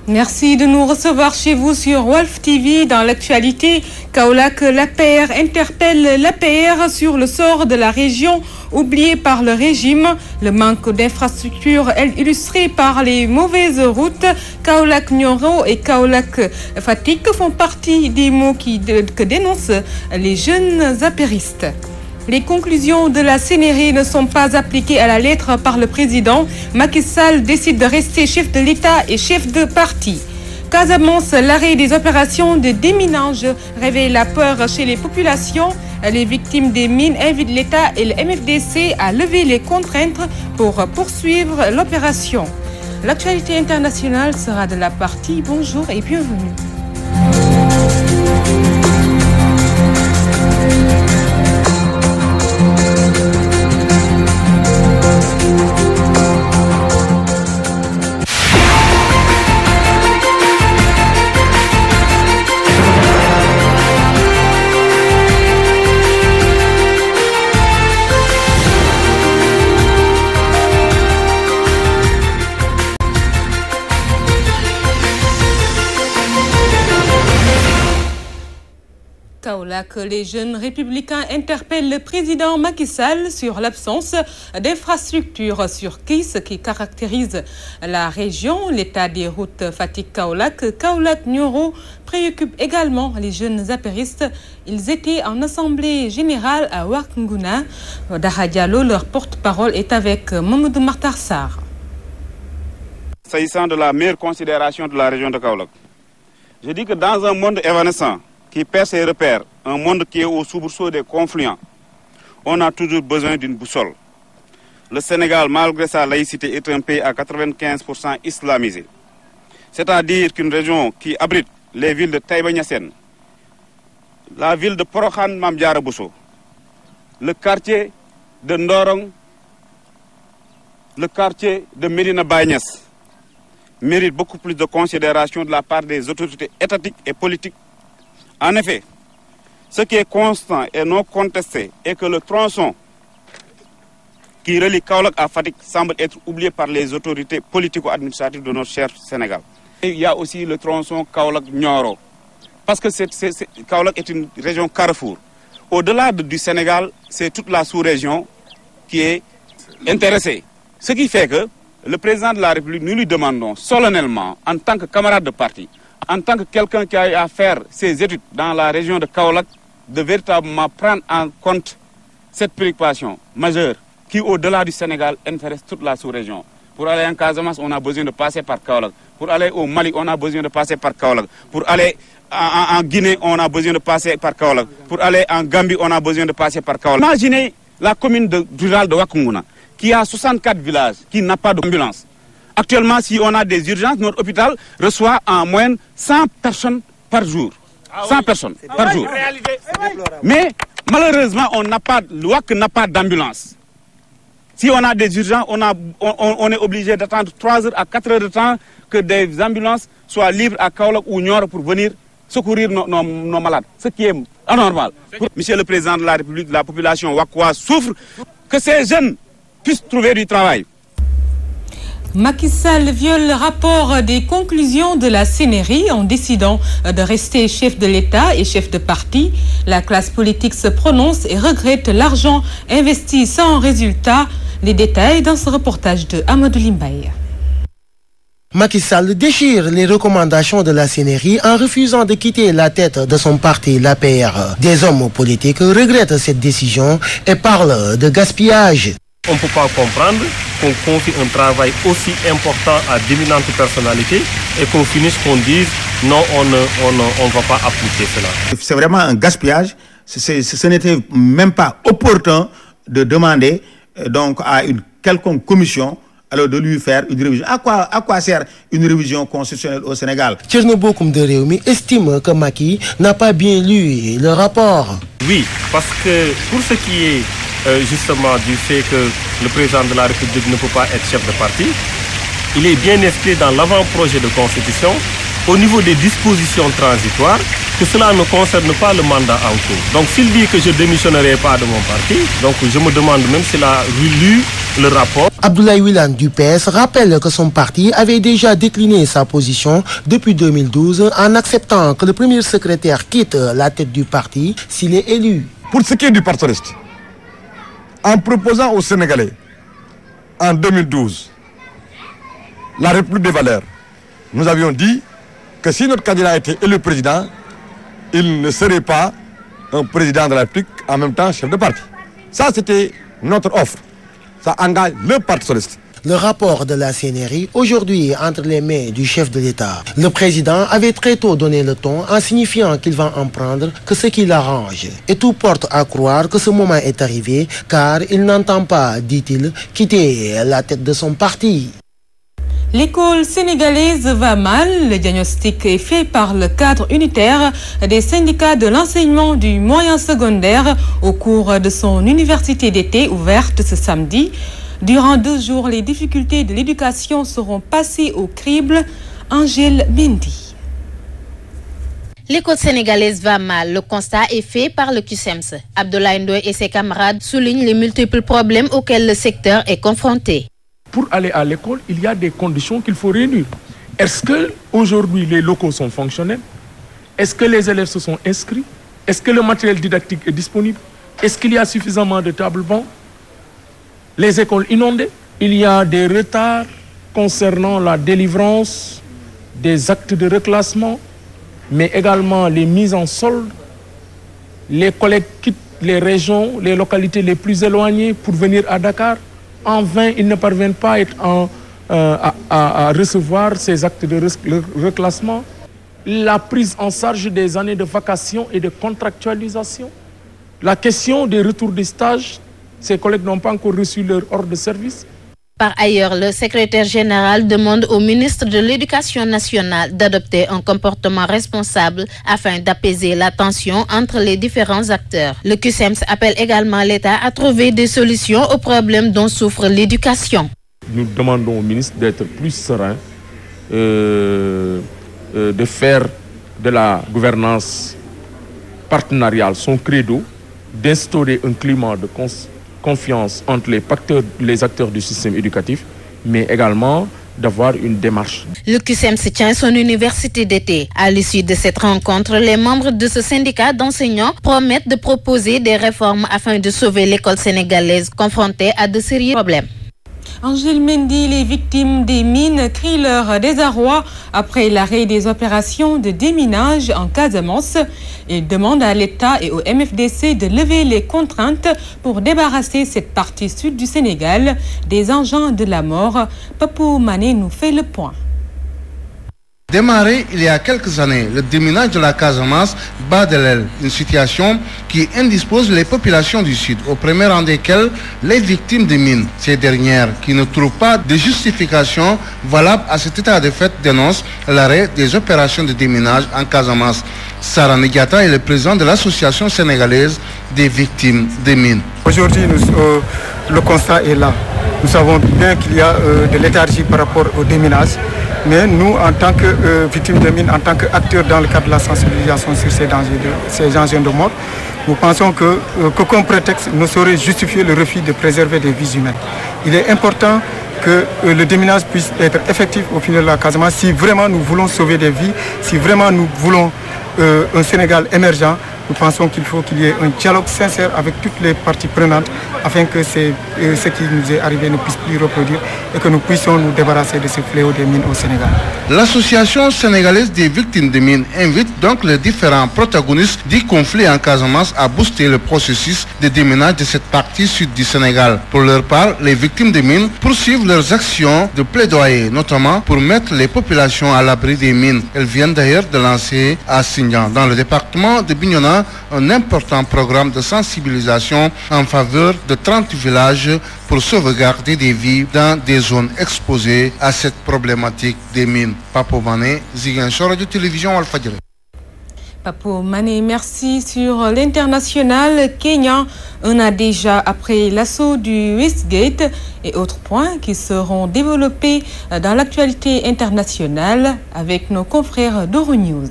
Merci de nous recevoir chez vous sur Wolf TV. Dans l'actualité, Kaolack, l'APR interpelle l'APR sur le sort de la région oubliée par le régime. Le manque d'infrastructures illustré par les mauvaises routes. Kaolack Nioro et Kaolack Fatick font partie des mots que dénoncent les jeunes apéristes. Les conclusions de la CNRI ne sont pas appliquées à la lettre par le président. Macky Sall décide de rester chef de l'État et chef de parti. Casamance, l'arrêt des opérations de déminage réveille la peur chez les populations. Les victimes des mines invitent l'État et le MFDC à lever les contraintes pour poursuivre l'opération. L'actualité internationale sera de la partie. Bonjour et bienvenue. Kaolack, les jeunes républicains interpellent le président Macky Sall sur l'absence d'infrastructures sur KISS qui caractérise la région. L'état des routes Fatick-Kaolack, Kaolack-Nioro préoccupe également les jeunes apéristes. Ils étaient en assemblée générale à Waknguna. Daha Diallo, leur porte-parole, est avec Mamadou Martar Sarr. S'agissant de la meilleure considération de la région de Kaolack, je dis que dans un monde évanescent, qui perd ses repères, un monde qui est au soubresaut des conflits, on a toujours besoin d'une boussole. Le Sénégal, malgré sa laïcité, est un pays à 95% islamisé. C'est-à-dire qu'une région qui abrite les villes de Taïba Niassène, la ville de Porokhan Mamdiara Bousso, le quartier de Ndorong, le quartier de Medina Baye mérite beaucoup plus de considération de la part des autorités étatiques et politiques. En effet, ce qui est constant et non contesté est que le tronçon qui relie Kaolack à Fatick semble être oublié par les autorités politico-administratives de notre cher Sénégal. Et il y a aussi le tronçon Kaolack-Nioro, parce que Kaolack est une région carrefour. Au-delà du Sénégal, c'est toute la sous-région qui est intéressée. Ce qui fait que le président de la République, nous lui demandons solennellement, en tant que camarade de parti, en tant que quelqu'un qui a eu à faire ses études dans la région de Kaolack, de véritablement prendre en compte cette préoccupation majeure qui, au-delà du Sénégal, intéresse toute la sous-région. Pour aller en Casamance, on a besoin de passer par Kaolack. Pour aller au Mali, on a besoin de passer par Kaolack. Pour aller en Guinée, on a besoin de passer par Kaolack. Pour aller en Gambie, on a besoin de passer par Kaolack. Imaginez la commune rurale de Wakunguna, qui a 64 villages, qui n'a pas d'ambulance. Actuellement, si on a des urgences, notre hôpital reçoit en moyenne 100 personnes par jour. 100 personnes par jour. Mais malheureusement, l'OAC n'a pas d'ambulance. Si on a des urgences, on est obligé d'attendre 3 heures à 4 heures de temps que des ambulances soient libres à Kaolack ou Nioro pour venir secourir nos malades. Ce qui est anormal. Monsieur le Président de la République, la population Wakwa souffre, que ces jeunes puissent trouver du travail. Macky Sall viole le rapport des conclusions de la CNRI en décidant de rester chef de l'État et chef de parti. La classe politique se prononce et regrette l'argent investi sans résultat. Les détails dans ce reportage de Amadou Limbaye. Macky Sall déchire les recommandations de la CNRI en refusant de quitter la tête de son parti, l'APR. Des hommes politiques regrettent cette décision et parlent de gaspillage. On ne peut pas comprendre qu'on confie un travail aussi important à d'éminentes personnalités et qu'on finisse qu'on dise non, on ne va pas appliquer cela. C'est vraiment un gaspillage. Ce n'était même pas opportun de demander donc à une quelconque commission alors de lui faire une révision. À quoi sert une révision constitutionnelle au Sénégal? Thierno Bocoum de Réumi estime que Macky n'a pas bien lu le rapport. Oui, parce que pour ce qui est justement du fait que le président de la République ne peut pas être chef de parti, il est bien inscrit dans l'avant-projet de constitution au niveau des dispositions transitoires que cela ne concerne pas le mandat en cours. Donc s'il dit que je ne démissionnerai pas de mon parti, donc je me demande même s'il a lu le rapport. Abdoulaye Wilane du PS rappelle que son parti avait déjà décliné sa position depuis 2012 en acceptant que le premier secrétaire quitte la tête du parti s'il est élu. Pour ce qui est du Parti socialiste, en proposant aux Sénégalais en 2012 la République des valeurs, nous avions dit que si notre candidat était élu président, il ne serait pas un président de la République en même temps chef de parti. Ça, c'était notre offre. Ça engage le Parti socialiste. Le rapport de la CNRI, aujourd'hui entre les mains du chef de l'État. Le président avait très tôt donné le ton en signifiant qu'il va en prendre que ce qui l'arrange. Et tout porte à croire que ce moment est arrivé car il n'entend pas, dit-il, quitter la tête de son parti. L'école sénégalaise va mal. Le diagnostic est fait par le cadre unitaire des syndicats de l'enseignement du moyen secondaire au cours de son université d'été ouverte ce samedi. Durant 2 jours, les difficultés de l'éducation seront passées au crible. Angèle Mendy. L'école sénégalaise va mal. Le constat est fait par le QSEMS. Abdoulaye Ndoye et ses camarades soulignent les multiples problèmes auxquels le secteur est confronté. Pour aller à l'école, il y a des conditions qu'il faut réunir. Est-ce qu'aujourd'hui les locaux sont fonctionnels? Est-ce que les élèves se sont inscrits? Est-ce que le matériel didactique est disponible? Est-ce qu'il y a suffisamment de tables-bancs? Les écoles inondées? Il y a des retards concernant la délivrance des actes de reclassement, mais également les mises en solde. Les collègues quittent les régions, les localités les plus éloignées pour venir à Dakar. En vain, ils ne parviennent pas à recevoir ces actes de reclassement. La prise en charge des années de vacation et de contractualisation. La question des retours des stages. Ces collègues n'ont pas encore reçu leur ordre de service. Par ailleurs, le secrétaire général demande au ministre de l'Éducation nationale d'adopter un comportement responsable afin d'apaiser la tension entre les différents acteurs. Le QSEMS appelle également l'État à trouver des solutions aux problèmes dont souffre l'éducation. Nous demandons au ministre d'être plus serein, de faire de la gouvernance partenariale son credo, d'instaurer un climat de confiance entre les acteurs du système éducatif, mais également d'avoir une démarche. Le QSEMS tient son université d'été. À l'issue de cette rencontre, les membres de ce syndicat d'enseignants promettent de proposer des réformes afin de sauver l'école sénégalaise confrontée à de sérieux problèmes. Angèle Mendy, les victimes des mines crient leur désarroi après l'arrêt des opérations de déminage en Casamance. Ils demandent à l'État et au MFDC de lever les contraintes pour débarrasser cette partie sud du Sénégal des engins de la mort. Papou Mané nous fait le point. Démarré il y a quelques années, le déminage de la Casamance bat de l'aile, une situation qui indispose les populations du Sud, au premier rang desquelles les victimes des mines. Ces dernières, qui ne trouvent pas de justification valable à cet état de fait, dénoncent l'arrêt des opérations de déminage en Casamance. Sarah Nigiata est le président de l'association sénégalaise des victimes des mines. Aujourd'hui, le constat est là. Nous savons bien qu'il y a de léthargie par rapport au déminage. Mais nous, en tant que victimes de mines, en tant qu'acteurs dans le cadre de la sensibilisation sur ces engins de mort, nous pensons qu'aucun prétexte ne saurait justifier le refus de préserver des vies humaines. Il est important que le déminage puisse être effectif au final de la Casamance si vraiment nous voulons sauver des vies, si vraiment nous voulons un Sénégal émergent. Nous pensons qu'il faut qu'il y ait un dialogue sincère avec toutes les parties prenantes afin que ce qui nous est arrivé ne puisse plus reproduire et que nous puissions nous débarrasser de ce fléau des mines au Sénégal. L'association sénégalaise des victimes des mines invite donc les différents protagonistes du conflit en Casamance à booster le processus de déminage de cette partie sud du Sénégal. Pour leur part, les victimes des mines poursuivent leurs actions de plaidoyer, notamment pour mettre les populations à l'abri des mines. Elles viennent d'ailleurs de lancer à Sindian, dans le département de Bignona, un important programme de sensibilisation en faveur de 30 villages pour sauvegarder des vies dans des zones exposées à cette problématique des mines. Papo Mané, Ziguinchor, Radio Télévision Walfadjri. Papo Mané, merci. Sur l'international kenyan, un an déjà après l'assaut du Westgate et autres points qui seront développés dans l'actualité internationale avec nos confrères d'Euronews.